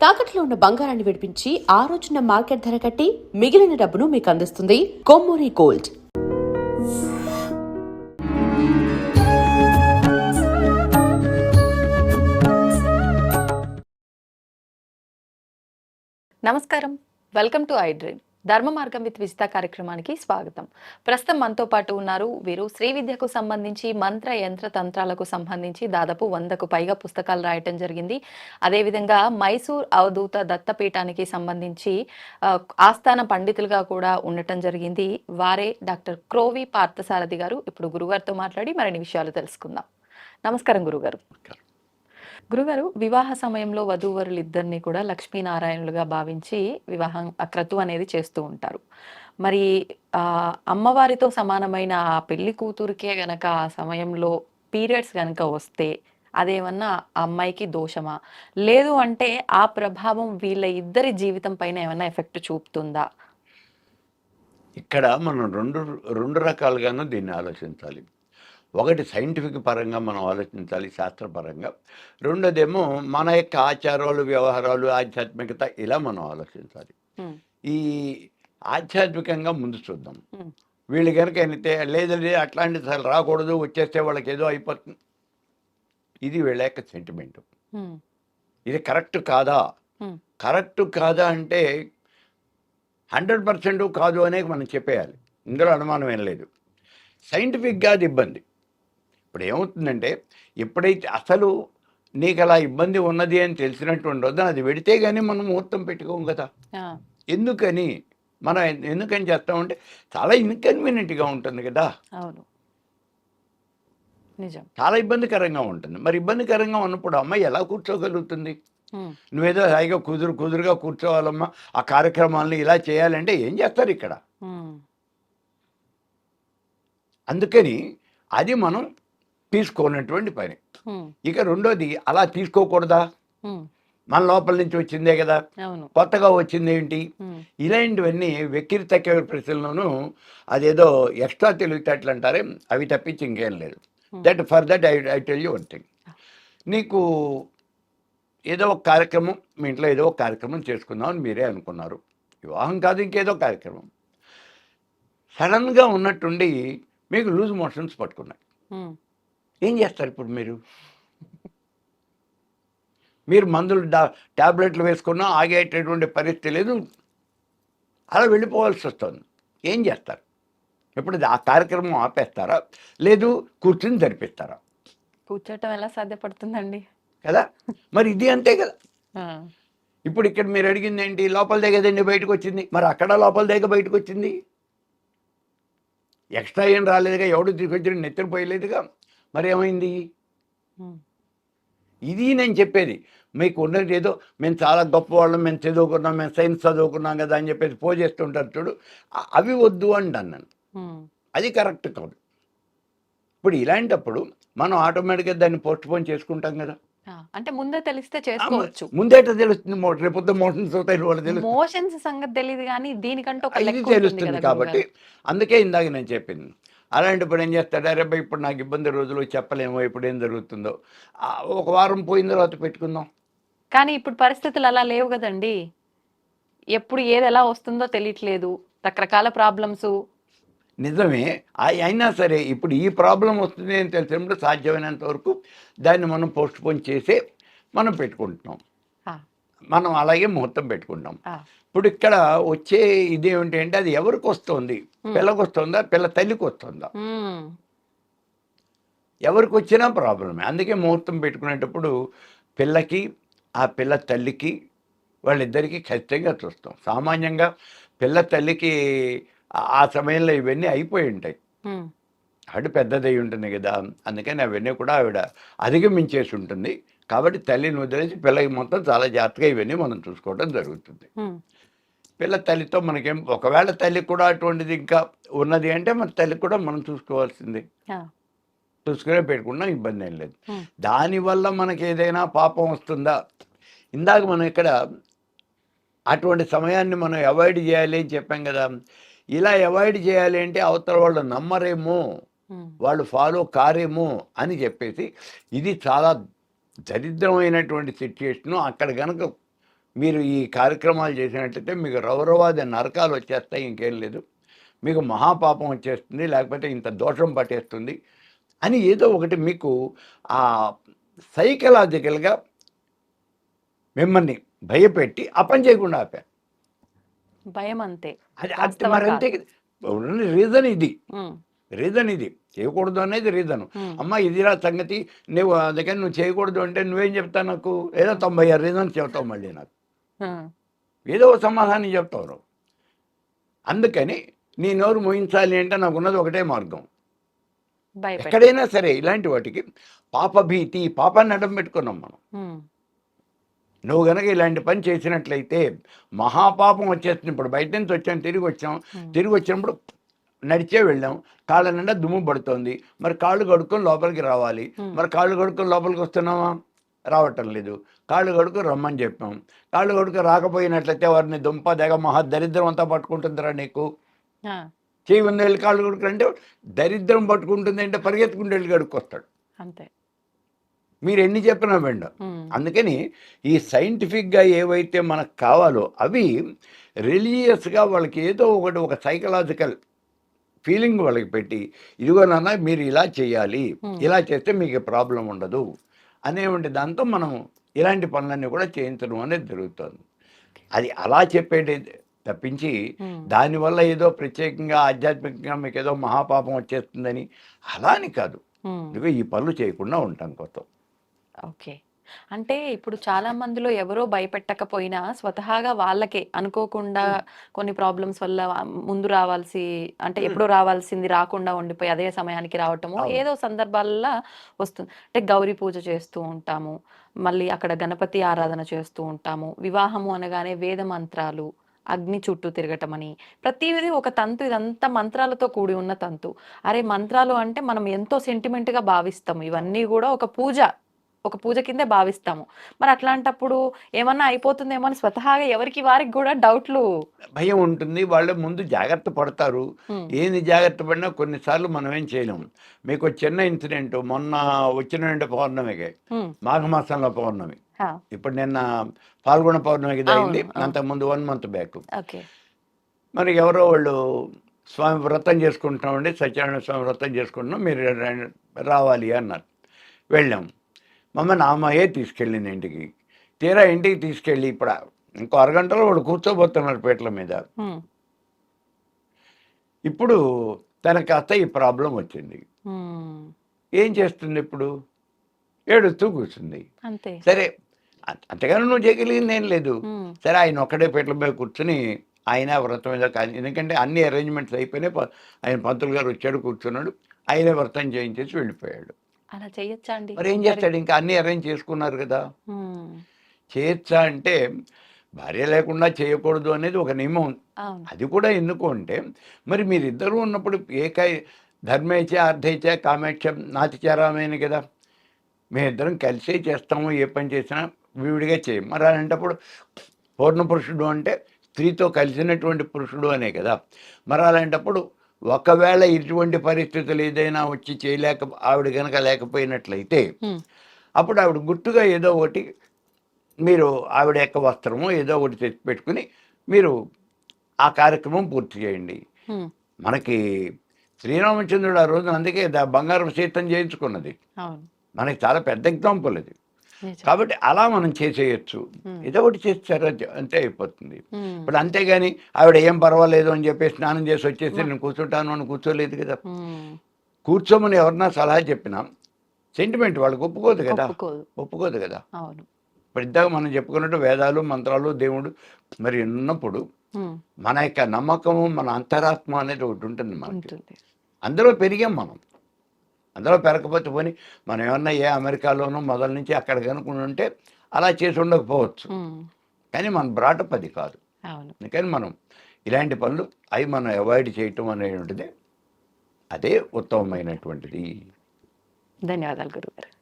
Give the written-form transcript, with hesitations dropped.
తాకట్లో ఉన్న బంగారాన్ని విడిపించి ఆ రోజున మార్కెట్ ధర కట్టి మిగిలిన డబ్బును మీకు అందిస్తుంది కొమ్మూరి గోల్డ్. నమస్కారం, వెల్కమ్ టు ఐ డ్రీమ్. ధర్మ మార్గం విత్ విజిత కార్యక్రమానికి స్వాగతం. ప్రస్తుతం మనతో పాటు ఉన్నారు వీరు శ్రీ విద్యకు సంబంధించి మంత్ర యంత్ర తంత్రాలకు సంబంధించి దాదాపు 100కు పైగా పుస్తకాలు రాయటం జరిగింది. అదేవిధంగా మైసూర్ అవధూత దత్తపీఠానికి సంబంధించి ఆస్థాన పండితులుగా కూడా ఉండటం జరిగింది. వారే డాక్టర్ క్రోవి పార్థసారథి గారు. ఇప్పుడు గురుగారితో మాట్లాడి మరిన్ని విషయాలు తెలుసుకుందాం. నమస్కారం గురుగారు. గురుగారు, వివాహ సమయంలో వధూవరులు ఇద్దరిని కూడా లక్ష్మీనారాయణులుగా భావించి వివాహం క్రతు అనేది చేస్తూ ఉంటారు. మరి అమ్మవారితో సమానమైన ఆ పెళ్లి కూతురికే గనక ఆ సమయంలో పీరియడ్స్ గనక వస్తే అదేమన్నా ఆ అమ్మాయికి దోషమా, లేదు అంటే ఆ ప్రభావం వీళ్ళ ఇద్దరి జీవితం పైన ఏమన్నా ఎఫెక్ట్ చూపుతుందా? ఇక్కడ మనం రెండు రకాలుగాను దీన్ని ఆలోచించాలి. ఒకటి సైంటిఫిక్ పరంగా మనం ఆలోచించాలి, శాస్త్రపరంగా. రెండోదేమో మన యొక్క ఆచారాలు, వ్యవహారాలు, ఆధ్యాత్మికత, ఇలా మనం ఆలోచించాలి. ఈ ఆధ్యాత్మికంగా ముందు చూద్దాం. వీళ్ళు కనుక అయితే లేదండి అట్లాంటి అసలు రాకూడదు, వచ్చేస్తే వాళ్ళకి ఏదో అయిపోతుంది, ఇది వీళ్ళ యొక్క సెంటిమెంట్. ఇది కరెక్ట్ కాదా? కరెక్ట్ కాదా అంటే 100% కాదు అనే మనం చెప్పేయాలి. ఇందులో అనుమానం ఏం లేదు. సైంటిఫిక్గా అది ఇబ్బంది. ఇప్పుడు ఏమవుతుందంటే, ఎప్పుడైతే అసలు నీకు అలా ఇబ్బంది ఉన్నది అని తెలిసినట్టు ఉండదు, అది వెడితే కానీ మనం ముహూర్తం పెట్టుకోం కదా. ఎందుకని చేస్తామంటే చాలా ఇన్కన్వీనియంట్గా ఉంటుంది కదా. అవును, నిజం. చాలా ఇబ్బందికరంగా ఉంటుంది. మరి ఇబ్బందికరంగా ఉన్నప్పుడు అమ్మాయి ఎలా కూర్చోగలుగుతుంది? నువ్వేదో హాయిగా కుదురుగా కూర్చోవాలమ్మా, ఆ కార్యక్రమాలను ఇలా చేయాలంటే ఏం చేస్తారు ఇక్కడ? అందుకని అది మనం తీసుకోనటువంటి పని. ఇక రెండోది, అలా తీసుకోకూడదా? మన లోపల నుంచి వచ్చిందే కదా, కొత్తగా వచ్చింది ఏంటి? ఇలాంటివన్నీ వెక్కిరి తక్కువ ప్రశ్నలోనూ అదేదో ఎక్స్ట్రా తెలివితేటలు అంటారే, అవి తప్పించి ఇంకేం లేదు. For that I tell you one thing. నీకు ఏదో ఒక కార్యక్రమం, మీ ఇంట్లో ఏదో ఒక కార్యక్రమం చేసుకుందామని మీరే అనుకున్నారు. వివాహం కాదు, ఇంకేదో కార్యక్రమం. సడన్గా ఉన్నట్టుండి మీకు లూజ్ మోషన్స్ పట్టుకున్నాయి. ఏం చేస్తారు ఇప్పుడు? మీరు మందులు ట్యాబ్లెట్లు వేసుకున్నా ఆగేటటువంటి పరిస్థితి లేదు, అలా వెళ్ళిపోవాల్సి వస్తుంది. ఏం చేస్తారు? ఇప్పుడు ఆ కార్యక్రమం ఆపేస్తారా, లేదు కూర్చుని జరిపిస్తారా? కూర్చోటం ఎలా సాధ్యపడుతుందండి కదా. మరి ఇది అంతే కదా. ఇప్పుడు ఇక్కడ మీరు అడిగింది ఏంటి? లోపల దిగదండి బయటకు వచ్చింది. మరి అక్కడ లోపల దిగ బయటకు వచ్చింది. ఎక్స్ట్రా ఏం రాలేదుగా, ఎవడు తీసుకొచ్చి నెత్తిపోయలేదుగా. మరి ఏమైంది? ఇది నేను చెప్పేది. మీకు ఉన్నది ఏదో మేము చాలా గొప్పవాళ్ళం, మేము చదువుకున్నాం, మేము సైన్స్ చదువుకున్నాం కదా అని చెప్పేసి పోజేస్తుంటారు చూడు, అవి వద్దు అంటాను నేను. అది కరెక్ట్ కాదు. ఇప్పుడు ఇలాంటప్పుడు మనం ఆటోమేటిక్గా దాన్ని పోస్ట్ పోన్ చేసుకుంటాం కదా. అంటే ముందే తెలిస్తే చేసుకోవచ్చు. ముందేట తెలుస్తుంది, రేపు మోషన్స్ అవుతాయి, మోషన్స్ సంగతి తెలియదు కానీ దీనికంటే ఇది తెలుస్తుంది. కాబట్టి అందుకే ఇందాక నేను చెప్పింది. అలాంటప్పుడు ఏం చేస్తాడు, అరే బా ఇప్పుడు నాకు ఇబ్బంది రోజులు చెప్పలేమో, ఇప్పుడు ఏం జరుగుతుందో, ఒక వారం పోయిన తర్వాత పెట్టుకుందాం. కానీ ఇప్పుడు పరిస్థితులు అలా లేవు కదండి. ఎప్పుడు ఏది ఎలా వస్తుందో తెలియట్లేదు, రకరకాల ప్రాబ్లమ్స్. నిజమే. అయినా సరే ఇప్పుడు ఈ ప్రాబ్లం వస్తుంది అని తెలిసినప్పుడు సాధ్యమైనంత వరకు దాన్ని మనం పోస్ట్ పోన్ చేసే మనం పెట్టుకుంటున్నాం. మనం అలాగే ముహూర్తం పెట్టుకుంటాం. ఇప్పుడు ఇక్కడ వచ్చే ఇదేమిటి అంటే, అది ఎవరికి వస్తుంది? పిల్లకి వస్తుందా, పిల్ల తల్లికి వస్తుందా? ఎవరికి వచ్చినా ప్రాబ్లమే. అందుకే ముహూర్తం పెట్టుకునేటప్పుడు పిల్లకి, ఆ పిల్ల తల్లికి, వాళ్ళిద్దరికీ ఖచ్చితంగా చూస్తాం. సామాన్యంగా పిల్ల తల్లికి ఆ సమయంలో ఇవన్నీ అయిపోయి ఉంటాయి. ఆవిడ పెద్దదై ఉంటుంది కదా, అందుకని అవన్నీ కూడా ఆవిడ అధిగమించేసి ఉంటుంది. కాబట్టి తల్లిని వదిలేసి పిల్లకి మొత్తం చాలా జాగ్రత్తగా ఇవన్నీ మనం చూసుకోవడం జరుగుతుంది. పిల్ల తల్లితో మనకేం, ఒకవేళ తల్లికి కూడా అటువంటిది ఇంకా ఉన్నది అంటే మన తల్లికి కూడా మనం చూసుకోవాల్సింది, చూసుకునే పెట్టుకున్నా ఇబ్బంది ఏం లేదు. దానివల్ల మనకి ఏదైనా పాపం వస్తుందా? ఇందాక మనం ఇక్కడ అటువంటి సమయాన్ని మనం అవాయిడ్ చేయాలి అని చెప్పాం కదా. ఇలా అవాయిడ్ చేయాలి అంటే అవతల వాళ్ళు నమ్మరేమో, వాళ్ళు ఫాలో కారేమో అని చెప్పేసి, ఇది చాలా దరిద్రమైనటువంటి సిచ్యుయేషను. అక్కడ కనుక మీరు ఈ కార్యక్రమాలు చేసినట్లయితే మీకు రౌరవాది నరకాలు వచ్చేస్తాయి, ఇంకేం లేదు. మీకు మహాపాపం వచ్చేస్తుంది, లేకపోతే ఇంత దోషం పట్టేస్తుంది అని ఏదో ఒకటి మీకు ఆ సైకలాజికల్గా మిమ్మల్ని భయపెట్టి ఆ పని చేయకుండా ఆపారు. భయం అంతే. అది వాస్తవం మరంతే. రీజన్ ఇది, ఉమ్, రీజన్ ఇది చేయకూడదు అనేది రీజన్. ఉమ్, అమ్మ ఇదిరా సంగతి, నువ్వు అందుకని నువ్వు చేయకూడదు అంటే నువ్వేం చెప్తావు నాకు? ఏదో 96 రీజన్స్ చెప్తావు మళ్ళీ నాకు, ఉమ్, ఏదో ఒక సమాధానం చెప్తావు నువ్వు. అందుకని నీ నోరు మోయించాలి అంటే నాకు ఉన్నది ఒకటే మార్గం. భయపెట్ట. ఎక్కడైనా సరే ఇలాంటి వాటికి పాపభీతి, పాపాన్ని అడ్డం పెట్టుకున్నాం మనం. ఉమ్, నువ్వు గనక ఇలాంటి పని చేసినట్లయితే మహాపాపం వచ్చేస్తుంది. ఇప్పుడు బయట నుంచి వచ్చాం, తిరిగి వచ్చినప్పుడు నడిచే వెళ్ళాం, కాళ్ళ నిండా దుమ్ము పడుతోంది, మరి కాళ్ళు కడుక్కొని లోపలికి రావాలి. మరి కాళ్ళు కడుక్కొని లోపలికి వస్తున్నామా? రావటం లేదు. కాళ్ళు కడుక్కొని రమ్మని చెప్పాం, కాళ్ళు కడుక్కొని రాకపోయినట్లయితే వారిని దుంప తెగ మహా దరిద్రం అంతా పట్టుకుంటుందిరా నీకు. ఆ, చేయి ఉంది వెళ్ళి కాళ్ళు కడుక్కుంటే దరిద్రం పట్టుకుంటుంది అంటే పరిగెత్తుకుంటూ వెళ్ళి కడుక్కొస్తాడు. అంతే. మీరు ఎన్ని చెప్పినా వెండ. ఉమ్, అందుకని ఈ సైంటిఫిక్గా ఏవైతే మనకు కావాలో అవి రిలీజియస్గా వాళ్ళకి ఏదో ఒకటి, ఒక సైకలాజికల్ ఫీలింగ్ వాళ్ళకి పెట్టి, ఇదిగో నాన్న మీరు ఇలా చేయాలి, ఇలా చేస్తే మీకు ప్రాబ్లం ఉండదు అనేవంటి దాంతో మనం ఇలాంటి పనులన్నీ కూడా చేయించడం అనేది జరుగుతుంది. అది అలా చెప్పేది తప్పించి దానివల్ల ఏదో ప్రత్యేకంగా ఆధ్యాత్మికంగా మీకు ఏదో మహాపాపం వచ్చేస్తుందని అలా అని కాదు. ఉమ్. ఇదిగో ఈ పనులు చేయకుండా ఉంటాం కొత్త. ఓకే. అంటే ఇప్పుడు చాలా మందిలో ఎవరో భయపెట్టకపోయినా స్వతహాగా వాళ్ళకే అనుకోకుండా కొన్ని ప్రాబ్లమ్స్ వల్ల ముందు రావాల్సి, అంటే ఎప్పుడో రావాల్సింది రాకుండా ఉండిపోయి అదే సమయానికి రావటము అవును. ఏదో సందర్భాల్లో వస్తుంది. అంటే గౌరీ పూజ చేస్తూ ఉంటాము, మళ్ళీ అక్కడ గణపతి ఆరాధన చేస్తూ ఉంటాము, వివాహము అనగానే వేద మంత్రాలు, అగ్ని చుట్టూ తిరగటం అని ప్రతిదీ ఒక తంతు. ఇదంతా మంత్రాలతో కూడి ఉన్న తంతు. అరే మంత్రాలు అంటే మనం ఎంతో సెంటిమెంట్ గా భావిస్తాము, ఇవన్నీ కూడా ఒక పూజ కిందే భావిస్తాము. మరి అట్లాంటప్పుడు ఏమన్నా అయిపోతుందేమో అని స్వతహాగా ఎవరికి వారికి కూడా డౌట్లు. భయం ఉంటుంది. వాళ్ళు ముందు జాగ్రత్త పడతారు. ఏంది జాగ్రత్త పడినా కొన్నిసార్లు మనం ఏం చేయలేము. మీకు ఒక చిన్న ఇన్సిడెంట్ మొన్న వచ్చిన పౌర్ణమికి, మాఘమాసంలో పౌర్ణమి, ఇప్పుడు నిన్న పాల్గొన పౌర్ణమికి అయింది, అంతకుముందు 1 month బ్యాక్. ఓకే. మరి ఎవరో వాళ్ళు స్వామి వ్రతం చేసుకుంటున్నామండి, సత్యనారాయణ స్వామి వ్రతం చేసుకుంటున్నాం, మీరు రావాలి అన్నారు. వెళ్ళాం. మమ్మల్ని అమ్మాయే తీసుకెళ్ళింది ఇంటికి. తీరా ఇంటికి తీసుకెళ్ళి ఇప్పుడు ఇంకో అరగంటలో వాడు కూర్చోబోతున్నారు పీటల మీద. ఇప్పుడు తనకు కాస్త ఈ ప్రాబ్లం వచ్చింది. ఏం చేస్తుంది? ఇప్పుడు ఏడుస్తూ కూర్చుంది. అంతే. సరే, అంతగానో నువ్వు చేయగలిగింది ఏం లేదు. సరే, ఆయన ఒక్కడే పీటల మీద కూర్చుని ఆయన వ్రతం మీద, కానీ ఎందుకంటే అన్ని అరేంజ్మెంట్స్ అయిపోయినాయి. ఆయన పంతులు గారు వచ్చాడు, కూర్చున్నాడు, ఆయనే వ్రతం చేయించేసి వెళ్ళిపోయాడు. అలా చేయొచ్చా అండి? మరి ఏం చేస్తాడు? ఇంకా అన్ని అరేంజ్ చేసుకున్నారు కదా. చేయొచ్చా అంటే భార్య లేకుండా చేయకూడదు అనేది ఒక నియమం. అది కూడా ఎందుకు అంటే, మరి మీరిద్దరూ ఉన్నప్పుడు ధర్మేచ అర్థేచ కామేక్ష నాతిచారామేని కదా. మేమిద్దరం కలిసే చేస్తాము, ఏ పని చేసినా విడిగా చేయం. మరి అలాంటప్పుడు పూర్ణ పురుషుడు అంటే స్త్రీతో కలిసినటువంటి పురుషుడు అనే కదా. మరి అలాంటప్పుడు ఒకవేళ ఇటువంటి పరిస్థితులు ఏదైనా వచ్చి చేయలేక ఆవిడ కనుక లేకపోయినట్లయితే అప్పుడు ఆవిడ గుర్తుగా ఏదో ఒకటి మీరు ఆవిడ యొక్క వస్త్రము ఏదో ఒకటి తెచ్చి పెట్టుకుని మీరు ఆ కార్యక్రమం పూర్తి చేయండి. మనకి శ్రీరామచంద్రుడు ఆ రోజున అందుకే బంగారం సీతం చేయించుకున్నది. మనకి చాలా పెద్ద ఎగ్జాంపుల్ అది. కాబట్టి అలా మనం చేసేయచ్చు, ఏదో ఒకటి చేస్తారు, అంతే అయిపోతుంది. ఇప్పుడు అంతేగాని ఆవిడ ఏం పర్వాలేదు అని చెప్పి స్నానం చేసి వచ్చేసి నేను కూర్చుంటాను అని కూర్చోలేదు కదా. కూర్చోమని ఎవరన్నా సలహా చెప్పినా సెంటిమెంట్ వాళ్ళకి ఒప్పుకోదు కదా. ఇప్పుడు ఇందాక మనం చెప్పుకున్నట్టు వేదాలు మంత్రాలు దేవుడు మరి ఉన్నప్పుడు మన యొక్క నమ్మకము, మన అంతరాత్మ అనేది ఒకటి ఉంటుంది మనకి. అందులో పెరిగాం మనం. అందులో పెరగకపోతే పోని మనం ఏమన్నా ఏ అమెరికాలోనూ మొదల నుంచి అక్కడ కనుక్కుని ఉంటే అలా చేసి ఉండకపోవచ్చు, కానీ మన బ్రాటప్ అది కాదు. అందుకని మనం ఇలాంటి పనులు అవి మనం అవాయిడ్ చేయటం అనేటువంటిది అదే ఉత్తమమైనటువంటిది. ధన్యవాదాలు గురుగారు.